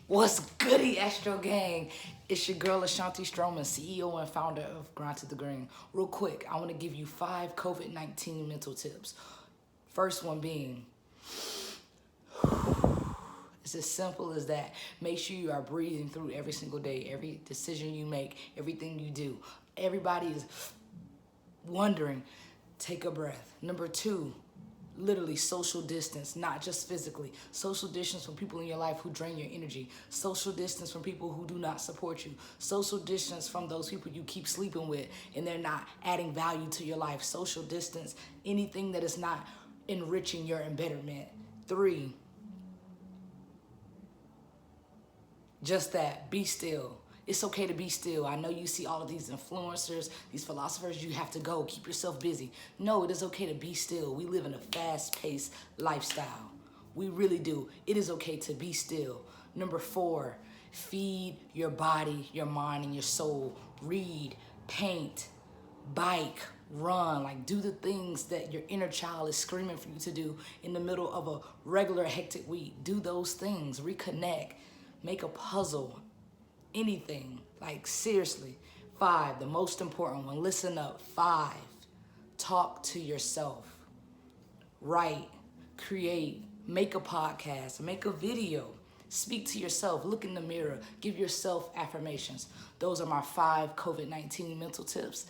What's goody, Astro Gang? It's your girl Ashanti Stroman, CEO and founder of Grind to the Green. Real quick, I want to give you 5 COVID-19 mental tips. First one being, it's as simple as that. Make sure you are breathing through every single day, every decision you make, everything you do. Everybody is wondering, take a breath. Number 2, literally social distance, not just physically. Social distance from people in your life who drain your energy. Social distance from people who do not support you. Social distance from those people you keep sleeping with and they're not adding value to your life. Social distance, anything that is not enriching your embetterment. 3, just that, be still. It's okay to be still. I know you see all of these influencers, these philosophers, you have to go, keep yourself busy. No, it is okay to be still. We live in a fast-paced lifestyle. We really do. It is okay to be still. Number 4, feed your body, your mind, and your soul. Read, paint, bike, run, like do the things that your inner child is screaming for you to do in the middle of a regular hectic week. Do those things, reconnect, make a puzzle, anything, like seriously. 5, the most important one, listen up. 5, talk to yourself. Write, create, make a podcast, make a video. Speak to yourself, look in the mirror, give yourself affirmations. Those are my 5 COVID-19 mental tips.